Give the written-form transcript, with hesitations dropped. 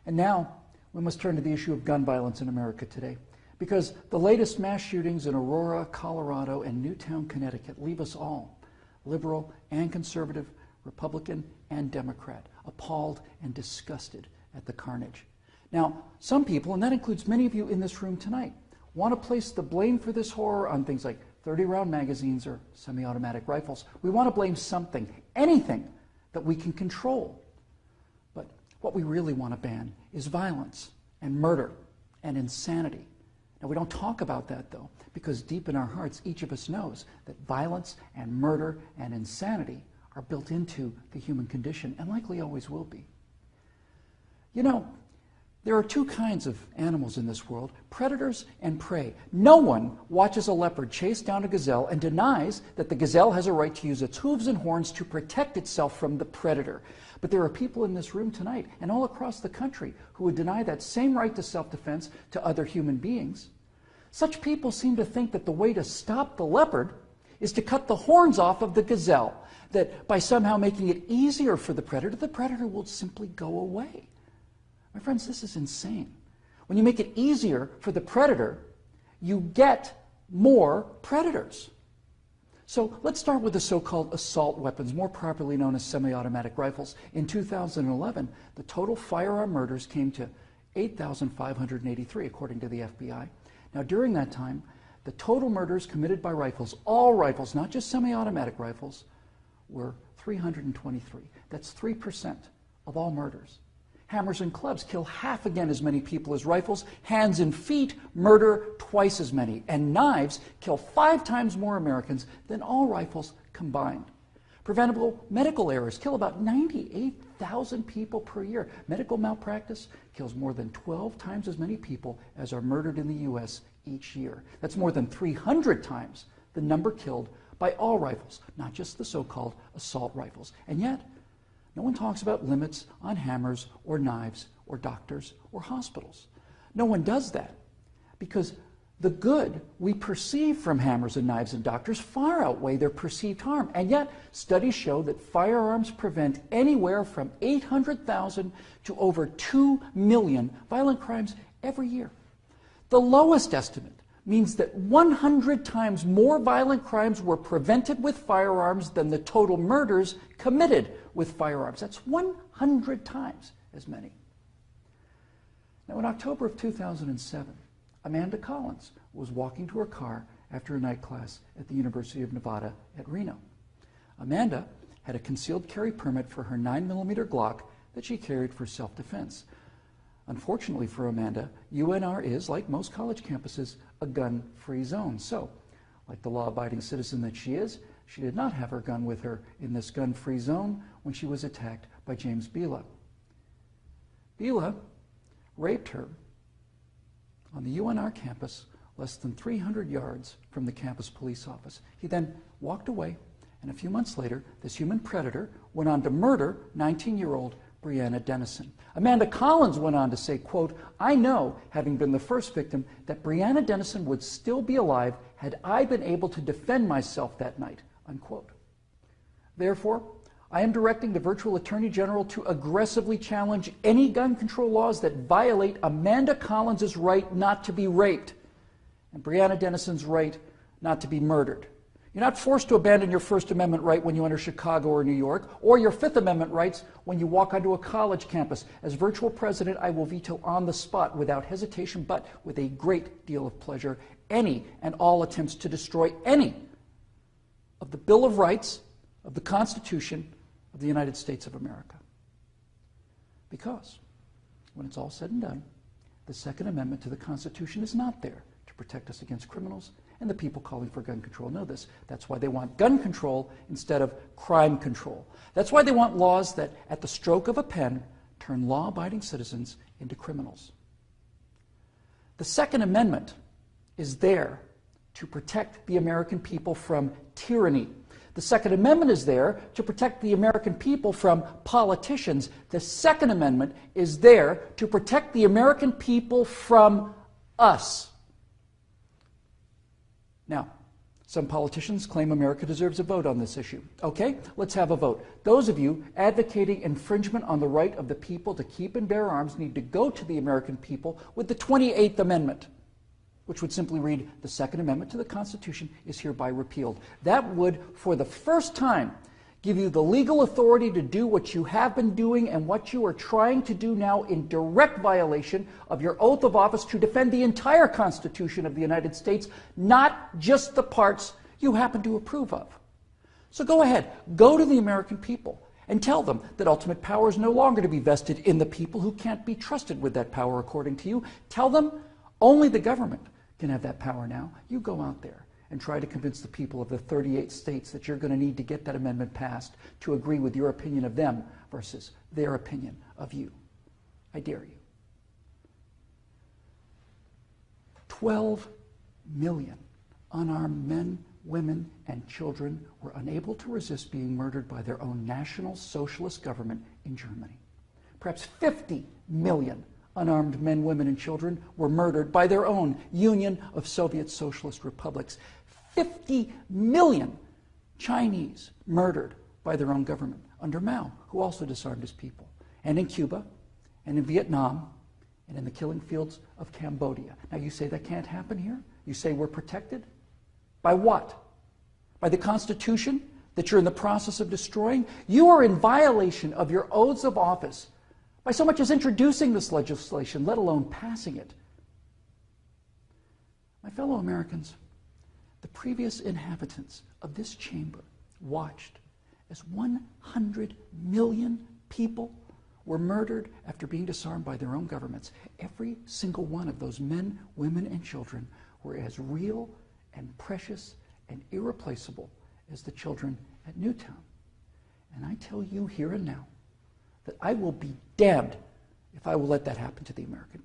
And now we must turn to the issue of gun violence in America today, because the latest mass shootings in Aurora, Colorado, and Newtown, Connecticut leave us all, liberal and conservative, Republican and Democrat, appalled and disgusted at the carnage. Now, some people, and that includes many of you in this room tonight, want to place the blame for this horror on things like 30-round magazines or semi-automatic rifles. We want to blame something, anything that we can control. But what we really want to ban is violence and murder and insanity. Now, we don't talk about that, though, because deep in our hearts, each of us knows that violence and murder and insanity are built into the human condition and likely always will be. You know, there are two kinds of animals in this world, predators and prey. No one watches a leopard chase down a gazelle and denies that the gazelle has a right to use its hooves and horns to protect itself from the predator. But there are people in this room tonight and all across the country who would deny that same right to self-defense to other human beings. Such people seem to think that the way to stop the leopard is to cut the horns off of the gazelle, that by somehow making it easier for the predator will simply go away. My friends, this is insane. When you make it easier for the predator, you get more predators. So let's start with the so-called assault weapons, more properly known as semi-automatic rifles. In 2011, the total firearm murders came to 8,583, according to the FBI. Now, during that time, the total murders committed by rifles, all rifles, not just semi-automatic rifles, were 323. That's 3% of all murders. Hammers and clubs kill half again as many people as rifles. Hands and feet murder twice as many. And knives kill 5 times more Americans than all rifles combined. Preventable medical errors kill about 98,000 people per year. Medical malpractice kills more than 12 times as many people as are murdered in the U.S. each year. That's more than 300 times the number killed by all rifles, not just the so-called assault rifles. And yet, no one talks about limits on hammers or knives or doctors or hospitals. No one does that because the good we perceive from hammers and knives and doctors far outweigh their perceived harm. And yet, studies show that firearms prevent anywhere from 800,000 to over 2 million violent crimes every year. The lowest estimate means that 100 times more violent crimes were prevented with firearms than the total murders committed with firearms. That's 100 times as many. Now, in October of 2007, Amanda Collins was walking to her car after a night class at the University of Nevada at Reno. Amanda had a concealed carry permit for her 9mm Glock that she carried for self-defense. Unfortunately for Amanda, UNR is, like most college campuses, a gun-free zone. So, like the law-abiding citizen that she is, she did not have her gun with her in this gun-free zone when she was attacked by James Bila. Bila raped her on the UNR campus less than 300 yards from the campus police office. He then walked away, and a few months later, this human predator went on to murder 19-year-old Breonna Dennison. Amanda Collins went on to say, quote, "I know, having been the first victim, that Breonna Dennison would still be alive had I been able to defend myself that night," unquote. Therefore, I am directing the virtual Attorney General to aggressively challenge any gun control laws that violate Amanda Collins' right not to be raped and Breonna Dennison's right not to be murdered. You're not forced to abandon your First Amendment right when you enter Chicago or New York, or your Fifth Amendment rights when you walk onto a college campus. As virtual president, I will veto on the spot, without hesitation, but with a great deal of pleasure, any and all attempts to destroy any of the Bill of Rights, of the Constitution of the United States of America. Because, when it's all said and done, the Second Amendment to the Constitution is not there to protect us against criminals, and the people calling for gun control know this. That's why they want gun control instead of crime control. That's why they want laws that, at the stroke of a pen, turn law-abiding citizens into criminals. The Second Amendment is there to protect the American people from tyranny. The Second Amendment is there to protect the American people from politicians. The Second Amendment is there to protect the American people from us. Now, Some politicians claim America deserves a vote on this issue. Okay, let's have a vote. Those of you advocating infringement on the right of the people to keep and bear arms need to go to the American people with the 28th Amendment, which would simply read, the Second Amendment to the Constitution is hereby repealed. That would, for the first time, give you the legal authority to do what you have been doing and what you are trying to do now in direct violation of your oath of office to defend the entire Constitution of the United States, not just the parts you happen to approve of. So go ahead, go to the American people and tell them that ultimate power is no longer to be vested in the people who can't be trusted with that power according to you. Tell them only the government can have that power now. You go out there and try to convince the people of the 38 states that you're going to need to get that amendment passed to agree with your opinion of them versus their opinion of you. I dare you. 12 million unarmed men, women, and children were unable to resist being murdered by their own National Socialist government in Germany. Perhaps 50 million unarmed men, women, and children were murdered by their own Union of Soviet Socialist Republics. 50 million Chinese murdered by their own government under Mao, who also disarmed his people. And in Cuba, and in Vietnam, and in the killing fields of Cambodia. Now you say that can't happen here? You say we're protected? By what? By the Constitution that you're in the process of destroying? You are in violation of your oaths of office by so much as introducing this legislation, let alone passing it. My fellow Americans, the previous inhabitants of this chamber watched as 100 million people were murdered after being disarmed by their own governments. Every single one of those men, women, and children were as real and precious and irreplaceable as the children at Newtown. And I tell you here and now that I will be damned if I will let that happen to the American